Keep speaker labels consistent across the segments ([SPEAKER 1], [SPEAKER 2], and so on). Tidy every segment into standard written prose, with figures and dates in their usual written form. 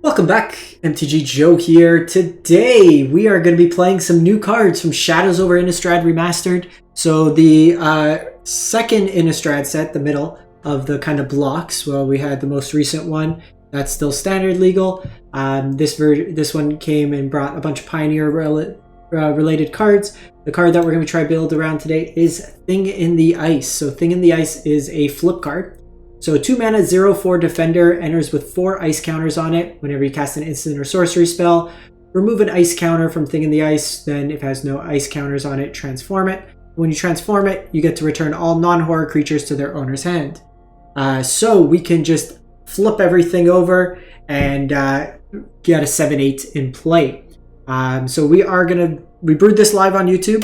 [SPEAKER 1] Welcome back, MTG Joe here. Today we are going to be playing some new cards from Shadows over Innistrad Remastered. So the second Innistrad set, the middle of the kind of blocks, well, we had the most recent one that's still standard legal. This one came and brought a bunch of Pioneer related cards. The card that we're going to try build around today is Thing in the Ice. So Thing in the Ice is a flip card. So 2 mana 0/4 defender enters with 4 ice counters on it. Whenever you cast an instant or sorcery spell, remove an ice counter from Thing in the Ice. Then if it has no ice counters on it, transform it. When you transform it, you get to return all non-horror creatures to their owner's hand. So we can just flip everything over and get a 7/8 in play. So we brewed this live on YouTube,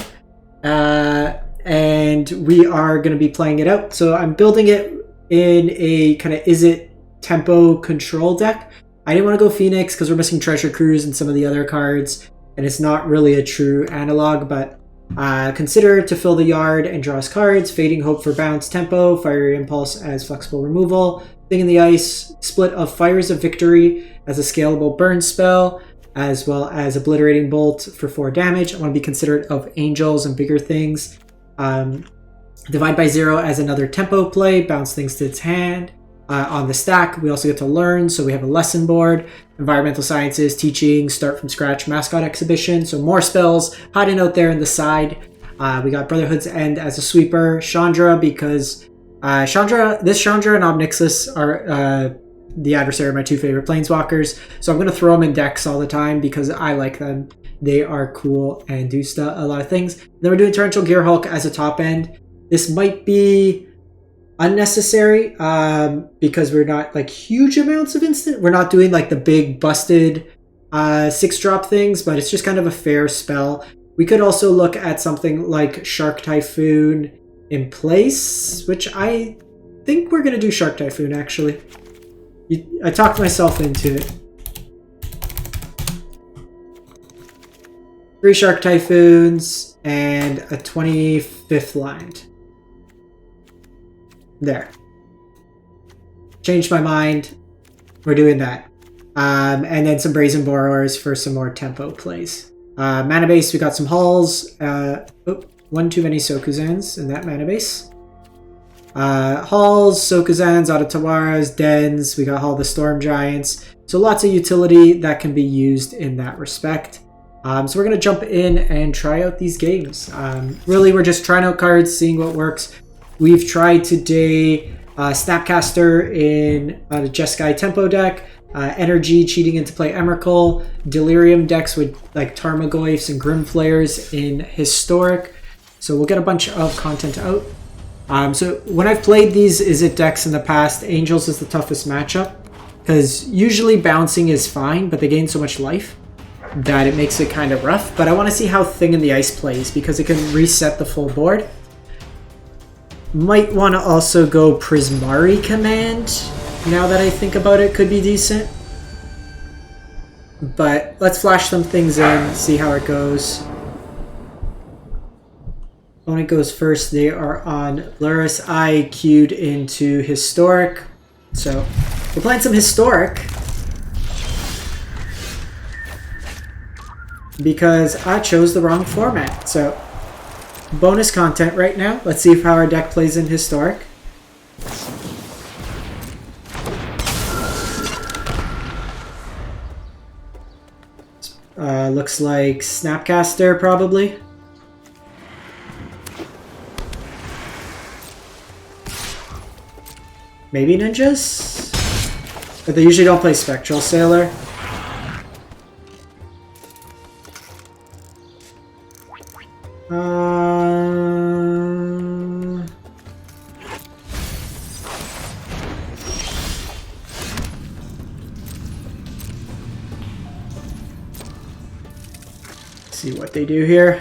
[SPEAKER 1] and we are gonna be playing it out. So I'm building it in a kind of izzet tempo control deck. I didn't want to go Phoenix because we're missing Treasure Cruise and some of the other cards, and it's not really a true analog, but consider to fill the yard and draw us cards. Fading Hope for bounce tempo, Fiery Impulse as flexible removal, Thing in the Ice, Split of Fires of Victory as a scalable burn spell, as well as Obliterating Bolt for 4 damage. I want to be considerate of angels and bigger things. Divide by 0 as another tempo play, bounce things to its hand. On the stack, we also get to learn, so we have a lesson board, environmental sciences, teaching, start from scratch, mascot exhibition, so more spells hiding out there in the side. We got Brotherhood's End as a sweeper, Chandra, because Chandra and Obnixis are the adversary of my 2 favorite planeswalkers, so I'm going to throw them in decks all the time because I like them. They are cool and do a lot of things. Then we're doing Torrential Gearhulk as a top end. This might be unnecessary because we're not like huge amounts of instant. We're not doing like the big busted 6-drop things, but it's just kind of a fair spell. We could also look at something like Shark Typhoon in place, which I think we're going to do Shark Typhoon actually. I talked myself into it. 3 Shark Typhoons and a 25th land. There. Changed my mind. We're doing that. And then some Brazen Borrowers for some more tempo plays. Mana base, we got some Halls. 1 too many Sokuzans in that mana base. Halls, Sokuzans, Otatawaras, Dens. We got Hall the Storm Giants. So lots of utility that can be used in that respect. So we're going to jump in and try out these games. Really, we're just trying out cards, seeing what works. We've tried today Snapcaster in the Jeskai Tempo deck, Energy cheating into play Emrakul, Delirium decks with like Tarmogoyfs and Grimflayers in Historic. So we'll get a bunch of content out. So when I've played these Izzet decks in the past, Angels is the toughest matchup because usually bouncing is fine, but they gain so much life that it makes it kind of rough. But I want to see how Thing in the Ice plays because it can reset the full board. Might want to also go Prismari Command. Now that I think about it, could be decent. But let's flash some things in, see how it goes. Opponent goes first. They are on Luris. I queued into Historic. So we're playing some Historic. Because I chose the wrong format. So bonus content right now. Let's see how our deck plays in Historic. Looks like Snapcaster probably. Maybe Ninjas? But they usually don't play Spectral Sailor. See what they do here.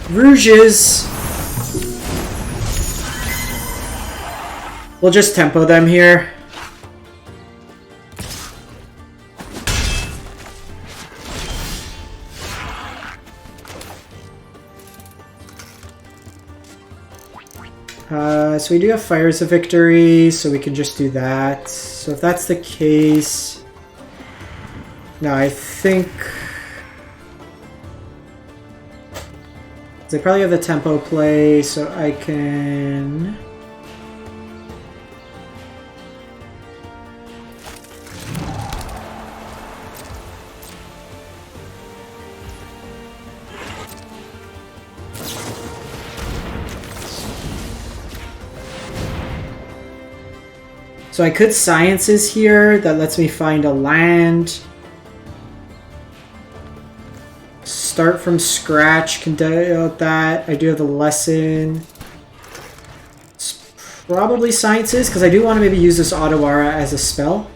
[SPEAKER 1] Rouges. We'll just tempo them here. So we do have Fires of Victory, so we can just do that. So if that's the case... No, I think... They probably have the tempo play, so I can... So I could Sciences here, that lets me find a land. Start from scratch, can do that. I do have the lesson. It's probably Sciences, because I do want to maybe use this Otawara as a spell.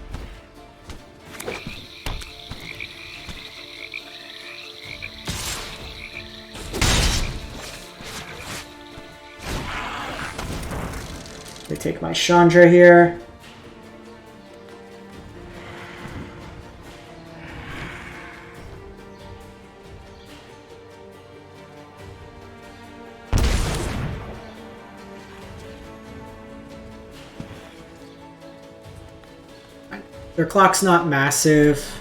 [SPEAKER 1] I take my Chandra here. Their clock's not massive.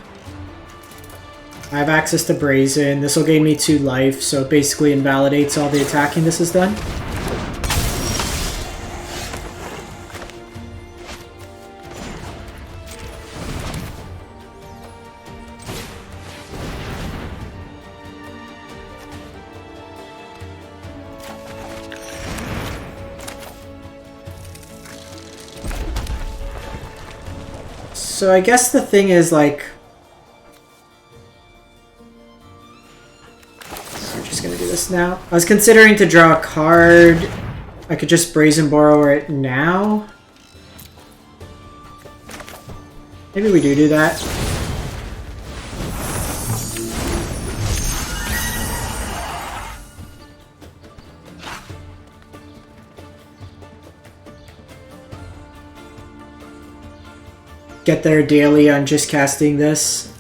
[SPEAKER 1] I have access to Brazen. This will gain me 2 life, so it basically invalidates all the attacking this has done. So I guess the thing is, like... We're just gonna do this now. I was considering to draw a card. I could just Brazen Borrower it now. Maybe we do that. Get there daily on just casting this.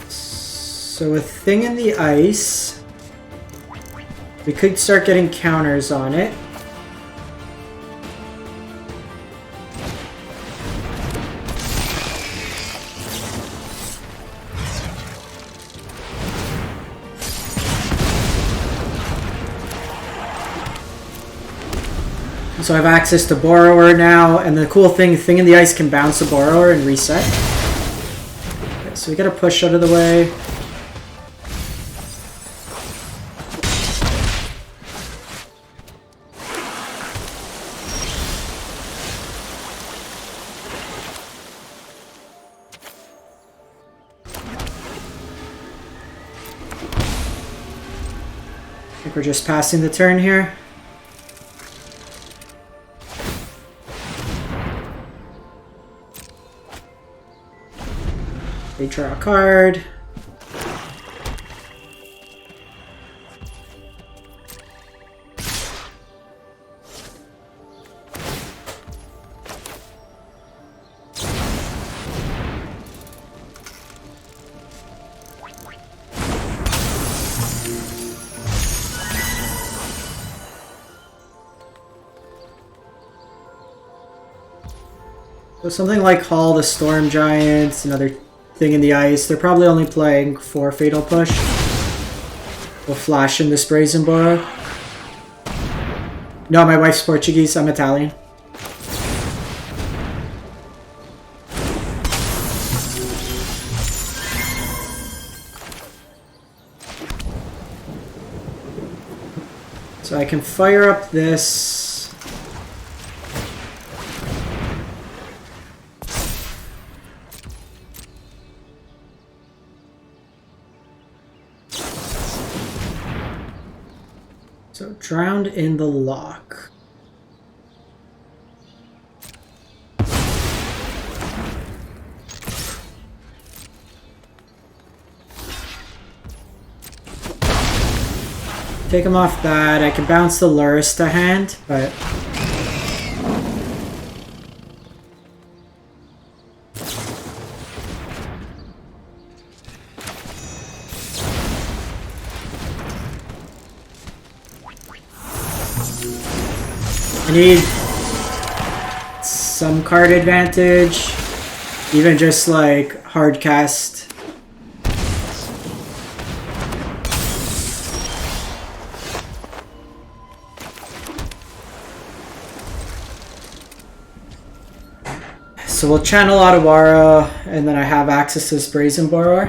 [SPEAKER 1] So a thing in the ice. We could start getting counters on it. So I have access to Borrower now, and the cool thing in the ice can bounce the Borrower and reset. Okay, so we gotta push out of the way. I think we're just passing the turn here. They draw a card. So something like Hall the Storm Giants, another thing in the ice. They're probably only playing for Fatal Push. We'll flash in this Brazen Borrow. No, my wife's Portuguese. I'm Italian. So I can fire up this. So, Drowned in the Lock. take him off that. I can bounce the Lurrus to hand, but... I need some card advantage, even just like hardcast. So we'll channel Otawara, and then I have access to this Brazen Borrower.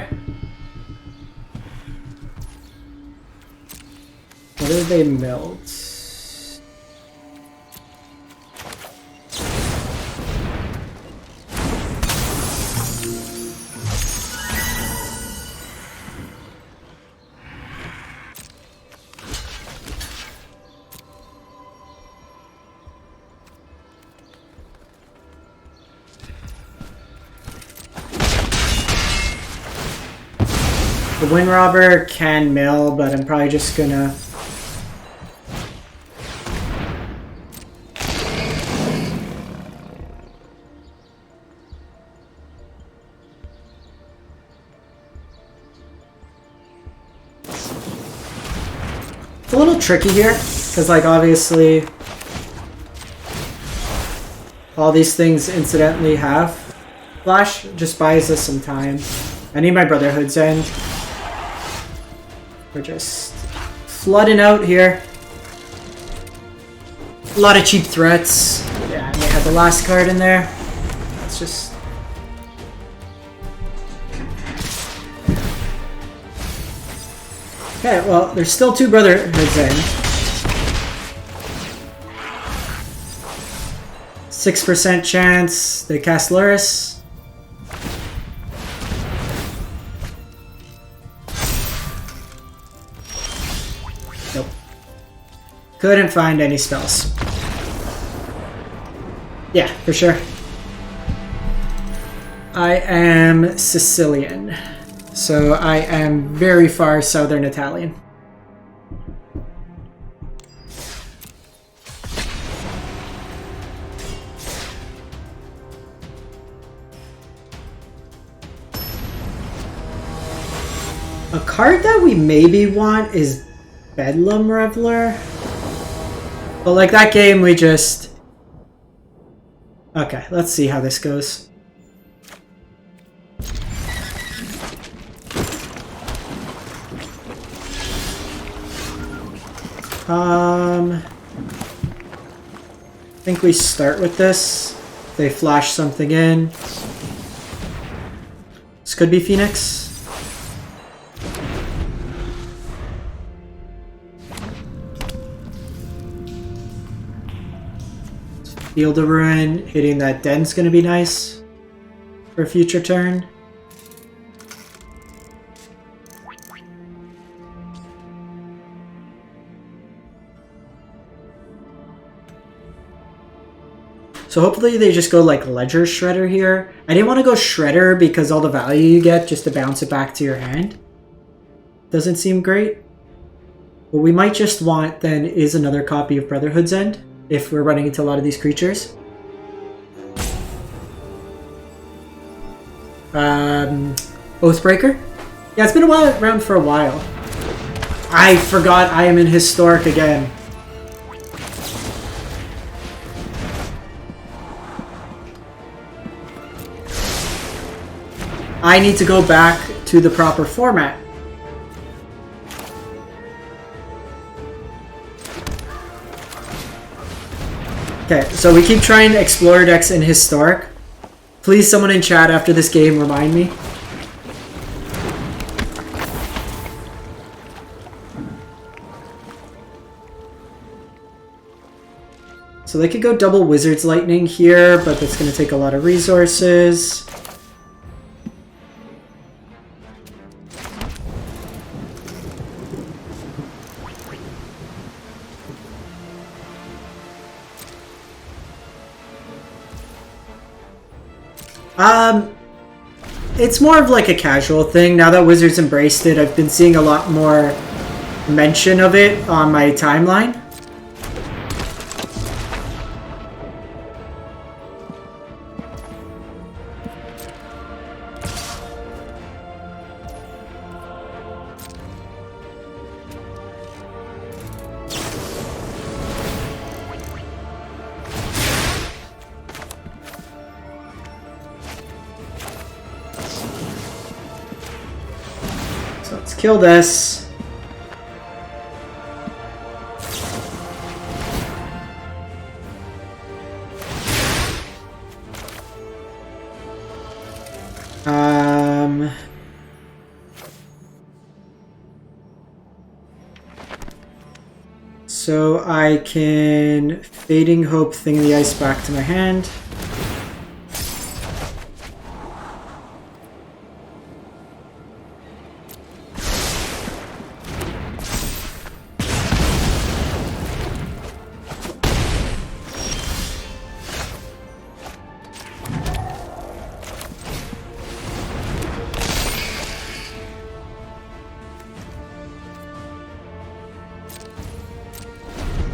[SPEAKER 1] What did they melt? The Wind Robber can mill, but I'm probably just gonna... It's a little tricky here, because like obviously all these things incidentally have flash, just buys us some time. I need my Brotherhood's End. We're just flooding out here. A lot of cheap threats. Yeah, and they had the last card in there. It's just... Okay, well, there's still 2 Brotherhoods in. 6% chance they cast Lurrus. Nope. Couldn't find any spells. Yeah, for sure. I am Sicilian, so I am very far southern Italian. A card that we maybe want is Bedlam Reveler. But like that game we just... Okay, let's see how this goes. I think we start with this. They flash something in. This could be Phoenix. Field of Ruin, hitting that den's gonna be nice for a future turn. So hopefully they just go like Ledger Shredder here. I didn't want to go Shredder because all the value you get just to bounce it back to your hand doesn't seem great. What we might just want then is another copy of Brotherhood's End if we're running into a lot of these creatures. Oathbreaker? Yeah, it's been around for a while. I forgot I am in Historic again. I need to go back to the proper format. Okay, so we keep trying to explore decks in Historic. Please, someone in chat after this game remind me. So they could go double Wizard's Lightning here, but that's going to take a lot of resources. It's more of like a casual thing. Now that Wizards embraced it, I've been seeing a lot more mention of it on my timeline. So let's kill this. So I can Fading Hope Thing the Ice back to my hand.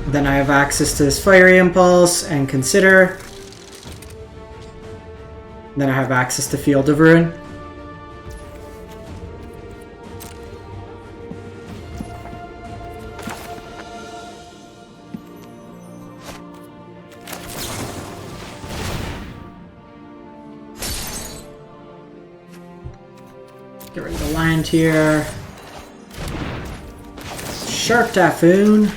[SPEAKER 1] Then I have access to this Fiery Impulse and Consider. Then I have access to Field of Ruin. Get rid of the land here. Sharp Typhoon.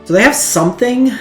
[SPEAKER 1] Do they have something? I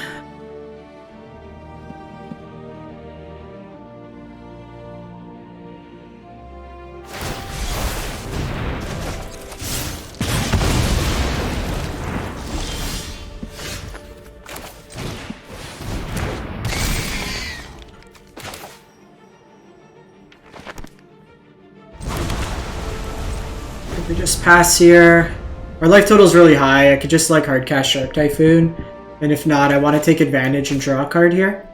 [SPEAKER 1] could just pass here. Our life total is really high. I could just like hardcast Sharp Typhoon. And if not, I want to take advantage and draw a card here.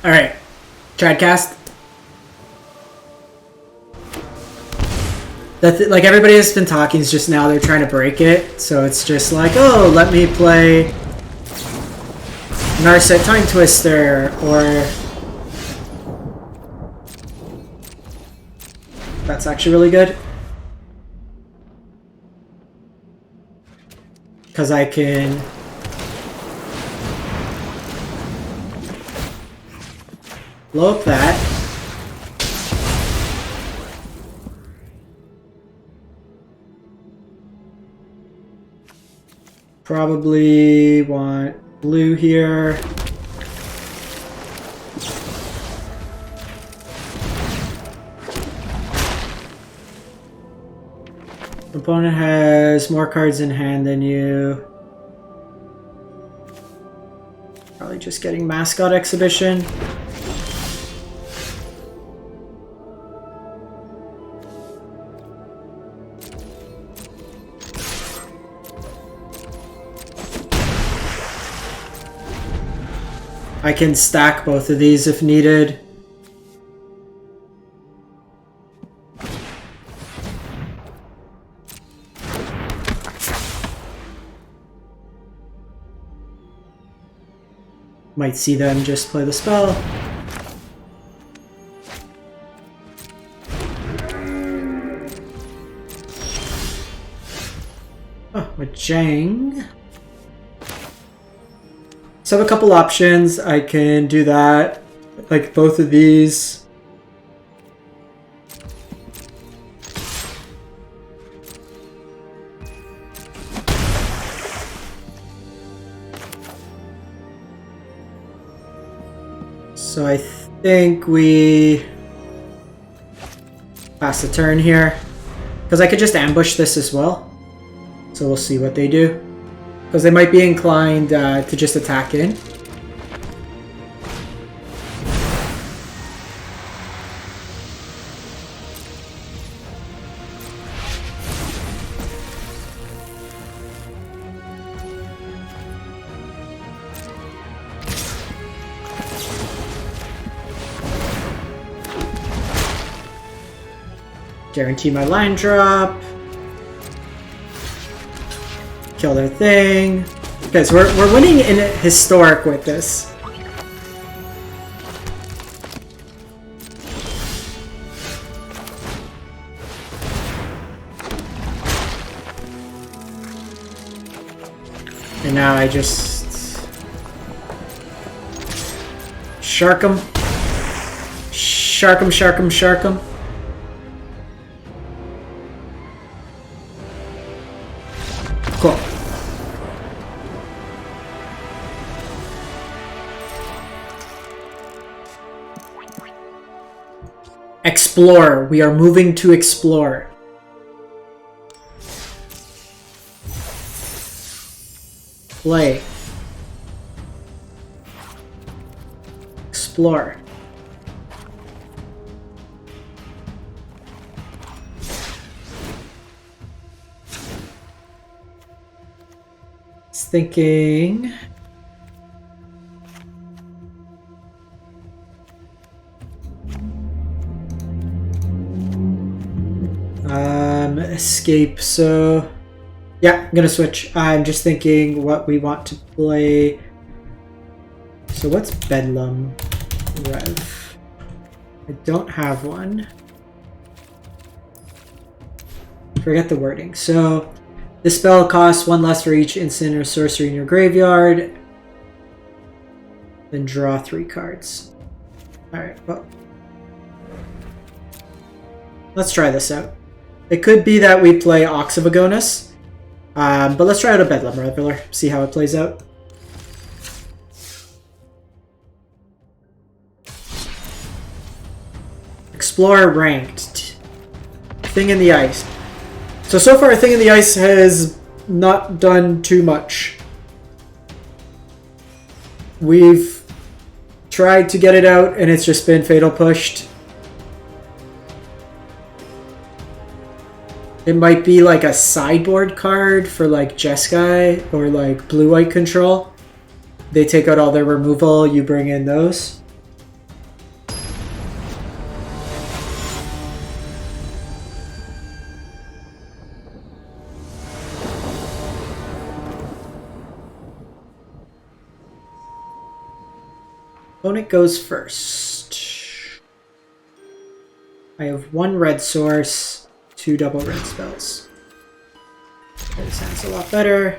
[SPEAKER 1] Alright. Tradcast. Like everybody has been talking, it's just now they're trying to break it. So it's just like, oh, let me play Narset Time Twister, or that's actually really good because I can blow up that. Probably want blue here. Opponent has more cards in hand than you. Probably just getting Mascot Exhibition. I can stack both of these if needed. Might see them just play the spell. Oh, with Jang. So I have a couple options. I can do that, like both of these. So I think we pass the turn here, because I could just ambush this as well. So we'll see what they do. Because they might be inclined to just attack in. Guarantee my line drop. Kill their thing. Okay, so we're winning in historic with this. And now I just shark him. Shark him, shark him, shark him. Cool. Explore. We are moving to explore. Play. Explore. It's thinking. Escape. So. Yeah, I'm gonna switch. I'm just thinking what we want to play. So what's Bedlam Rev? I don't have one. Forget the wording. So this spell costs 1 less for each instant or sorcery in your graveyard. Then draw 3 cards. Alright, well. Let's try this out. It could be that we play Ox of Agonis. But let's try out a Bedlam Reveler, see how it plays out. Explore ranked. Thing in the Ice. So far Thing in the Ice has not done too much. We've tried to get it out and it's just been fatal pushed. It might be like a sideboard card for like Jeskai or like blue-white control. They take out all their removal, you bring in those. Opponent goes first. I have 1 red source. 2 double red spells. That sounds a lot better.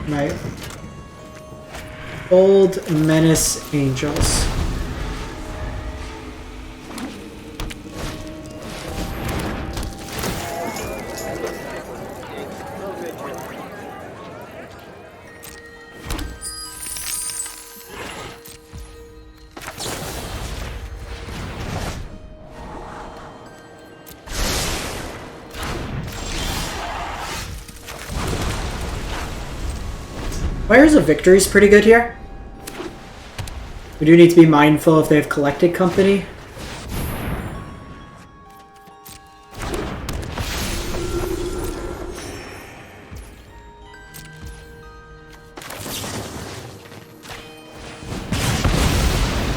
[SPEAKER 1] My old Menace Angels. Fires of Victory is pretty good here. We do need to be mindful if they have Collected Company.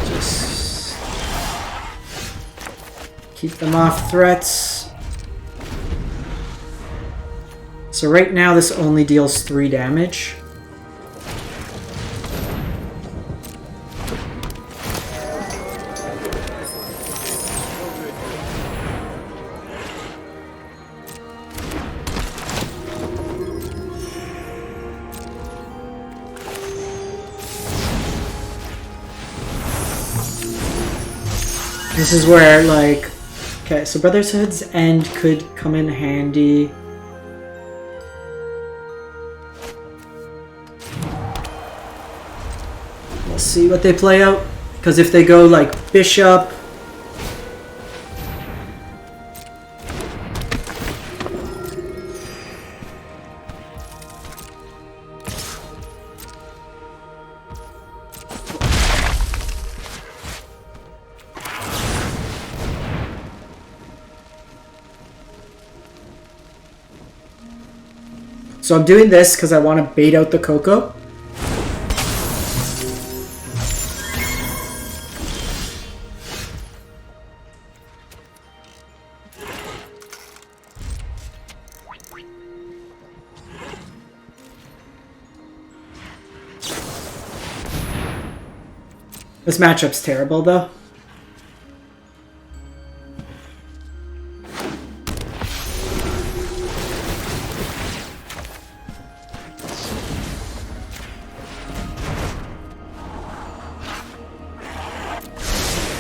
[SPEAKER 1] Just keep them off threats. So right now this only deals 3 damage. This is where, like, okay, so Brotherhood's End could come in handy. We'll see what they play out, because if they go, like, Bishop, So I'm doing this because I want to bait out the Coco. This matchup's terrible, though.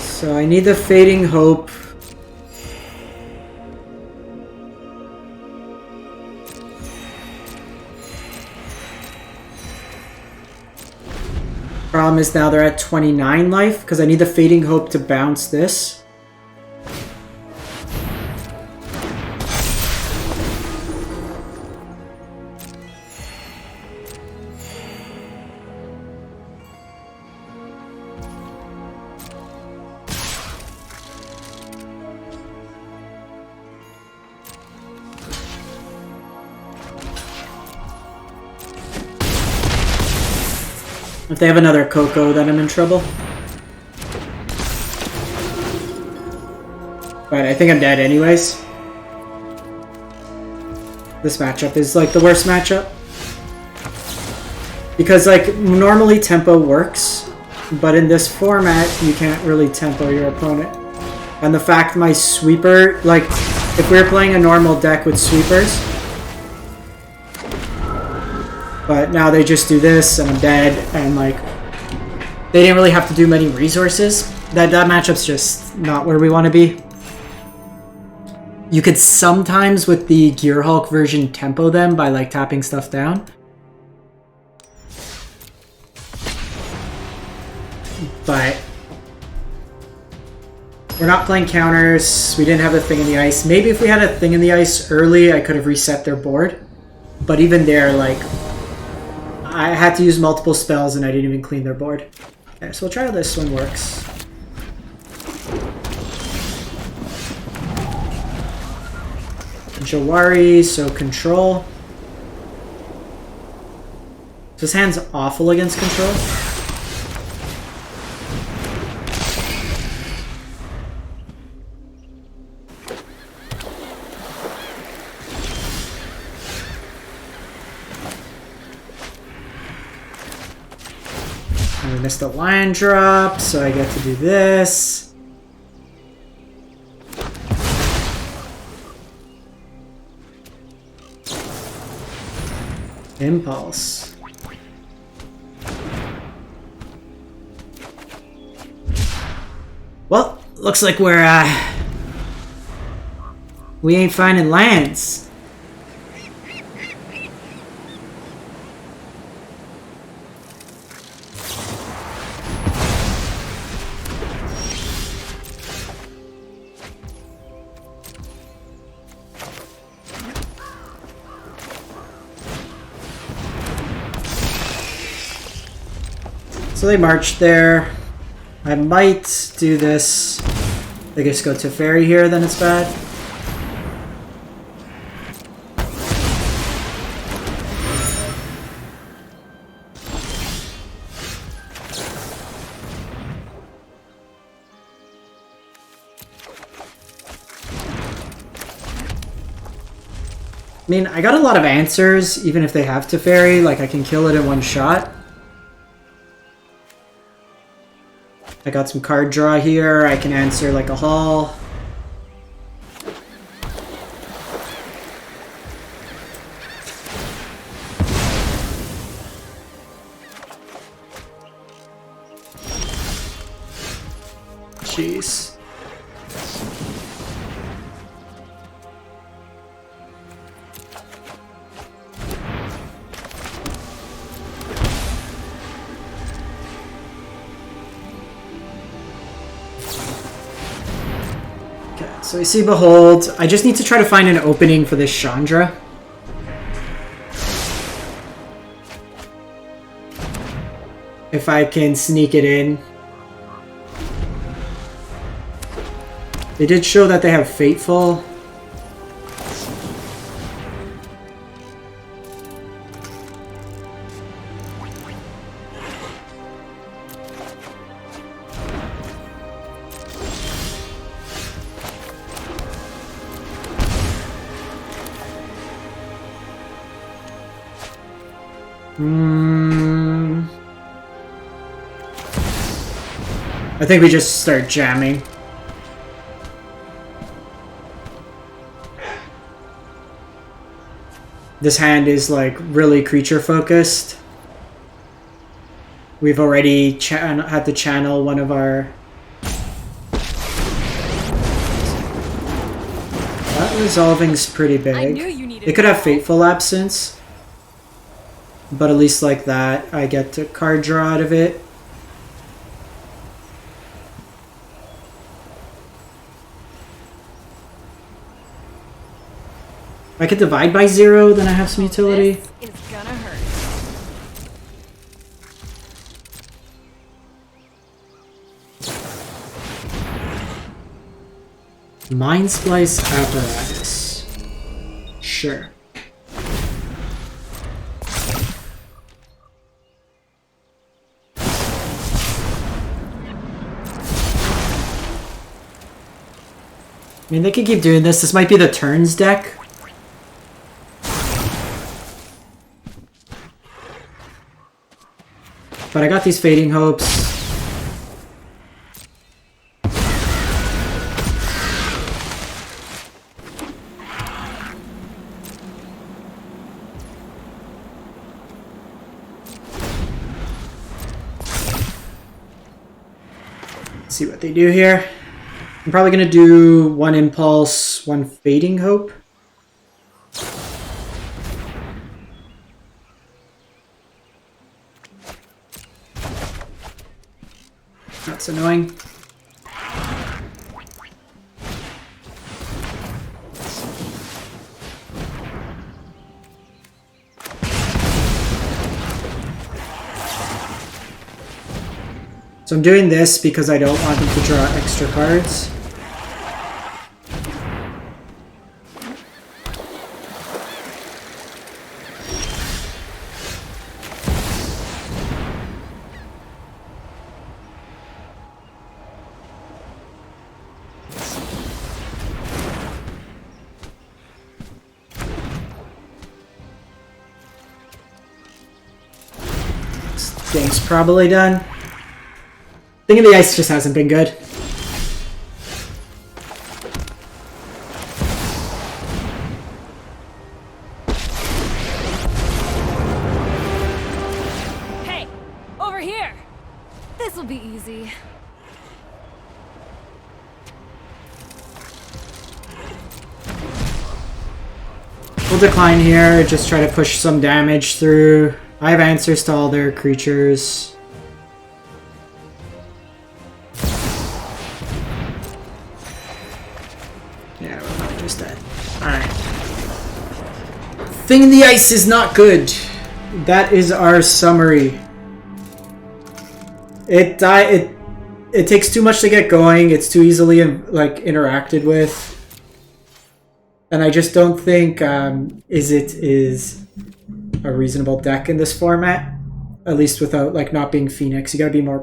[SPEAKER 1] So I need the Fading Hope. Problem is now they're at 29 life because I need the Fading Hope to bounce this. If they have another Coco, then I'm in trouble. But I think I'm dead anyways. This matchup is like the worst matchup. Because like normally tempo works, but in this format you can't really tempo your opponent. And the fact my sweeper, like if we were playing a normal deck with sweepers, but now they just do this and I'm dead, and like they didn't really have to do many resources. That matchup's just not where we want to be. You could sometimes with the Gear Hulk version tempo them by like tapping stuff down. But we're not playing counters. We didn't have a thing in the ice. Maybe if we had a thing in the ice early, I could have reset their board. But even there, like I had to use multiple spells and I didn't even clean their board. Okay, so we'll try how this one works. Jawari, so control. This hand's awful against control. I missed a line drop, so I get to do this. Impulse. Well, looks like we ain't finding lands. So they marched there. I might do this. They just go to Fairy here, then it's bad. I mean, I got a lot of answers, even if they have to Fairy. Like, I can kill it in one shot. I got some card draw here. I can answer like a haul. Jeez. So we see Behold. I just need to try to find an opening for this Chandra. If I can sneak it in. They did show that they have Fateful. I think we just start jamming. This hand is like really creature focused. We've already had to channel one of our... That resolving's pretty big. It could have Fateful Absence. But at least like that, I get to card draw out of it. If I could divide by 0, then I have some utility.
[SPEAKER 2] This is gonna hurt.
[SPEAKER 1] Mind Splice Apparatus. Sure. I mean, they could keep doing this. This might be the turns deck. But I got these Fading Hopes. Let's see what they do here. I'm probably going to do 1 Impulse, 1 Fading Hope. That's annoying. So I'm doing this because I don't want them to draw extra cards. This game's probably done. Thinking the ice just hasn't been good.
[SPEAKER 2] Hey, over here. This will be easy.
[SPEAKER 1] We'll decline here, just try to push some damage through. I have answers to all their creatures. Yeah, we're probably just dead. Alright. Thing in the ice is not good. That is our summary. It takes too much to get going. It's too easily like interacted with. And I just don't think Izzet is a reasonable deck in this format. At least without like not being Phoenix. You gotta be more